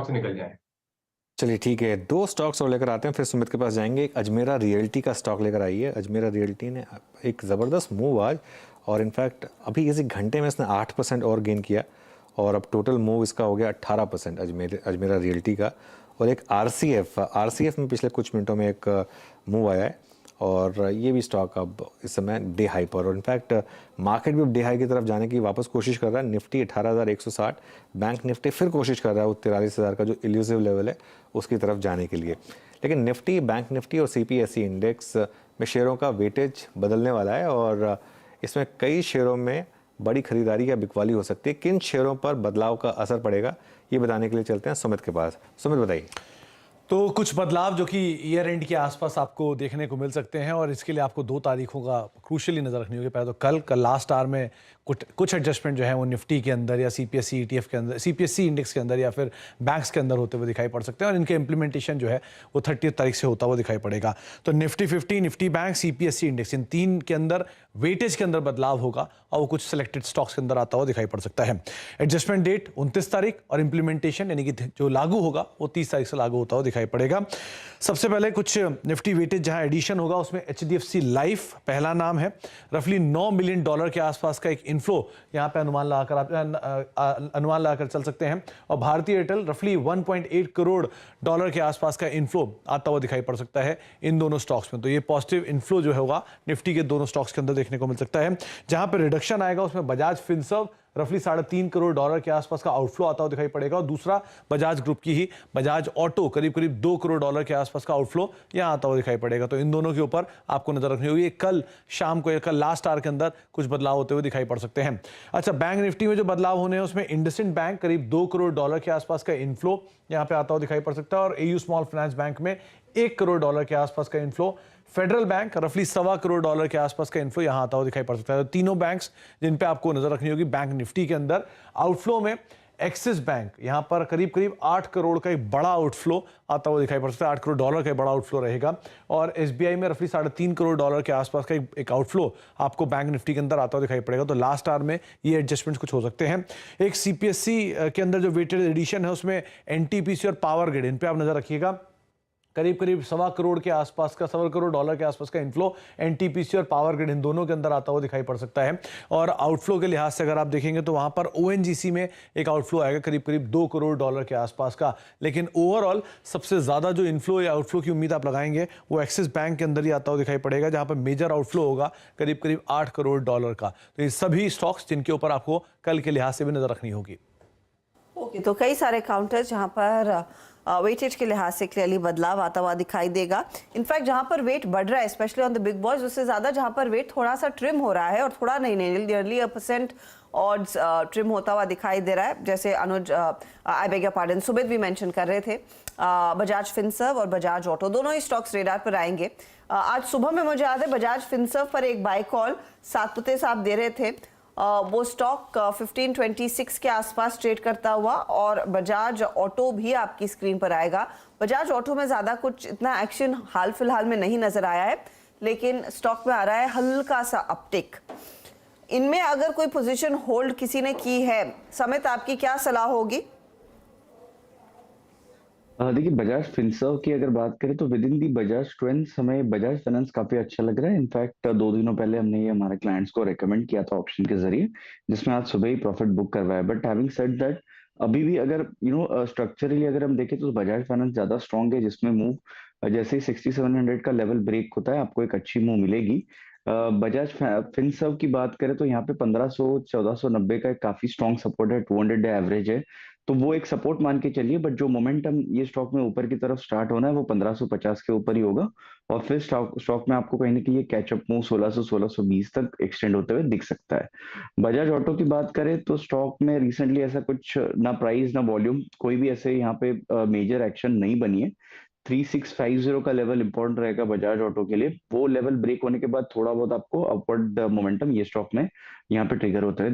से निकल जाए। चलिए ठीक है, 2 स्टॉक्स और लेकर आते हैं, फिर सुमित के पास जाएँगे। एक अजमेरा रियल्टी का स्टॉक लेकर आई है। अजमेरा रियल्टी ने एक ज़बरदस्त मूव आज, और इनफैक्ट अभी इसी घंटे में इसने 8% और गेन किया, और अब टोटल मूव इसका हो गया 18% अजमेरा रियल्टी का। और एक आरसीएफ में पिछले कुछ मिनटों में एक मूव आया है, और ये भी स्टॉक अब इस समय डे हाई पर, और इनफैक्ट मार्केट भी अब डे हाई की तरफ जाने की वापस कोशिश कर रहा है। निफ्टी 18,160, बैंक निफ्टी फिर कोशिश कर रहा है वो 43,000 का जो इल्यूसिव लेवल है उसकी तरफ जाने के लिए। लेकिन निफ्टी, बैंक निफ्टी और सीपीएसई इंडेक्स में शेयरों का वेटेज बदलने वाला है, और इसमें कई शेयरों में बड़ी खरीदारी या बिकवाली हो सकती है। किन शेयरों पर बदलाव का असर पड़ेगा, ये बताने के लिए चलते हैं सुमित के पास। सुमित, बताइए। तो कुछ बदलाव जो कि ईयर एंड के आसपास आपको देखने को मिल सकते हैं, और इसके लिए आपको 2 तारीखों का क्रूशियली नज़र रखनी होगी। पहले तो कल लास्ट आवर में कुछ एडजस्टमेंट जो है वो निफ्टी के अंदर या सीपीएसई ईटीएफ के अंदर, सीपीएसई इंडेक्स के अंदर या फिर बैंक्स के अंदर होते हुए दिखाई पड़ सकते हैं, और इनके इंप्लीमेंटेशन जो है वो 30 तारीख से होता हुआ दिखाई पड़ेगा। तो Nifty 50, Nifty bank, CPSE index, इन 3 के अंदर वेटेज के अंदर बदलाव होगा, और वो कुछ सिलेक्टेड स्टॉक्स के अंदर आता हुआ दिखाई पड़ सकता है। एडजस्टमेंट डेट 29 तारीख, और इंप्लीमेंटेशन यानी कि जो लागू होगा वो 30 तारीख से लागू होता हुआ दिखाई पड़ेगा। सबसे पहले कुछ निफ्टी वेटेज जहां एडिशन होगा उसमें एचडीएफसी लाइफ पहला नाम है। रफली $9 मिलियन के आसपास का एक इनफ्लो यहां पे अनुमान लगाकर चल सकते हैं, और भारतीय एयरटेल रफली $1.8 करोड़ के आसपास का इनफ्लो आता हुआ दिखाई पड़ सकता है इन दोनों स्टॉक्स में। तो ये पॉजिटिव इनफ्लो जो होगा निफ्टी के दोनों स्टॉक्स के अंदर देखने को मिल सकता है। जहां पर रिडक्शन आएगा उसमें बजाज फिनसर्व रफली $3.5 करोड़ के आसपास का आउटफ्लो आता हुआ दिखाई पड़ेगा, और दूसरा बजाज ग्रुप की ही बजाज ऑटो करीब $2 करोड़ के आसपास का आउटफ्लो यहां आता हुआ दिखाई पड़ेगा। तो इन दोनों के ऊपर आपको नजर रखनी होगी। कल शाम को या कल लास्ट आवर के अंदर कुछ बदलाव होते हुए दिखाई पड़ सकते हैं। अच्छा, बैंक निफ्टी में जो बदलाव होने हैं उसमें इंडसइंड बैंक करीब $2 करोड़ के आसपास का इनफ्लो यहां पे आता हुआ दिखाई पड़ सकता है, और एयू स्मॉल फाइनेंस बैंक में $1 करोड़ के आसपास का इनफ्लो, फेडरल बैंक रफली $1.25 करोड़ के आसपास का इनफ्लो यहां आता हुआ दिखाई पड़ सकता है। तो तीनों बैंक्स जिन पे आपको नजर रखनी होगी बैंक निफ्टी के अंदर। आउटफ्लो में एक्सिस बैंक यहां पर करीब 8 करोड़ का एक बड़ा आउटफ्लो आता हुआ दिखाई पड़ सकता है, $8 करोड़ का बड़ा आउटफ्लो रहेगा, और एसबीआई में रफली $3.5 करोड़ के आसपास का एक आउटफ्लो आपको बैंक निफ्टी के अंदर आता हुआ दिखाई पड़ेगा। तो लास्ट आवर में ये एडजस्टमेंट्स कुछ हो सकते हैं। एक सीपीएसई के अंदर जो वेटेड एडिशन है उसमें एनटीपीसी और पावर ग्रिड, इन पे आप नजर रखिएगा। करीब $1.25 करोड़ के आसपास का, $1.25 करोड़ के आसपास का इनफ्लो एनटीपीसी और पावर ग्रिड इन दोनों के अंदर आता हुआ दिखाई पड़ सकता है। और आउटफ्लो के लिहाज से अगर आप देखेंगे तो वहां पर ओएनजीसी में एक आउटफ्लो आएगा करीब $2 करोड़ के आसपास का। लेकिन ओवरऑल सबसे ज्यादा जो इनफ्लो या आउटफ्लो की उम्मीद आप लगाएंगे वो एक्सिस बैंक के अंदर ही आता हुआ दिखाई पड़ेगा, जहां पर मेजर आउटफ्लो होगा करीब $8 करोड़ का। तो ये सभी स्टॉक्स जिनके ऊपर आपको कल के लिहाज से भी नजर रखनी होगी। ओके, तो कई सारे काउंटर्स जहां पर वेटेज के लिहाज से क्लियरली बदलाव आता हुआ दिखाई देगा। इनफैक्ट जहां पर वेट बढ़ रहा है specially on the big boys, उससे ज्यादा जहां पर वेट थोड़ा सा ट्रिम हो रहा है, और थोड़ा नहीं नियरली 1% ऑड्स ट्रिम होता हुआ दिखाई दे रहा है। जैसे Anuj, I beg your pardon, Sumit भी मेंशन कर रहे थे, बजाज फिनसर्व और बजाज ऑटो दोनों ही स्टॉक्स रेडार पर आएंगे। आज सुबह में मुझे याद है बजाज फिनसर्व पर एक बाय कॉल सातपुते साहब दे रहे थे। वो स्टॉक 1526 के आसपास ट्रेड करता हुआ, और बजाज ऑटो भी आपकी स्क्रीन पर आएगा। बजाज ऑटो में ज्यादा कुछ इतना एक्शन हाल फिलहाल में नहीं नजर आया है, लेकिन स्टॉक में आ रहा है हल्का सा अपटिक। इनमें अगर कोई पोजीशन होल्ड किसी ने की है, समित आपकी क्या सलाह होगी? देखिए, बजाज फिनसर्व की अगर बात करें तो with in the Bajaj trends हमें बजाज फाइनेंस काफी अच्छा लग रहा है। इनफैक्ट 2 दिनों पहले हमने ये हमारे क्लाइंट्स को रेकमेंड किया था ऑप्शन के जरिए, जिसमें आज सुबह ही प्रॉफिट बुक करवाया। बट हैविंग सेड दैट, अभी भी अगर स्ट्रक्चरली अगर हम देखें तो बजाज फाइनेंस ज्यादा स्ट्रॉन्ग है, जिसमें मूव जैसे ही 6700 का लेवल ब्रेक होता है आपको एक अच्छी मूव मिलेगी। बजाज फिनसर्व की बात करें तो यहाँ पे 1500-1490 का एक काफी स्ट्रॉन्ग सपोर्ट है, 200 डे एवरेज है, तो वो एक सपोर्ट मान के चलिए। बट जो मोमेंटम ये स्टॉक में ऊपर की तरफ स्टार्ट होना है वो 1550 के ऊपर ही होगा, और फिर स्टॉक में आपको कहीं ना कहीं ये कैचअप मूव 1600-1620 तक एक्सटेंड होते हुए दिख सकता है। बजाज ऑटो की बात करें तो स्टॉक में रिसेंटली ऐसा कुछ ना प्राइस ना वॉल्यूम कोई भी ऐसे यहाँ पे मेजर एक्शन नहीं बनी है। 3650 का लेवल इंपॉर्टेंट रहेगा बजाज ऑटो के लिए। वो लेवल ब्रेक होने के बाद थोड़ा बहुत आपको अपवर्ड मोमेंटम ये स्टॉक में यहाँ पे ट्रिगर होता है।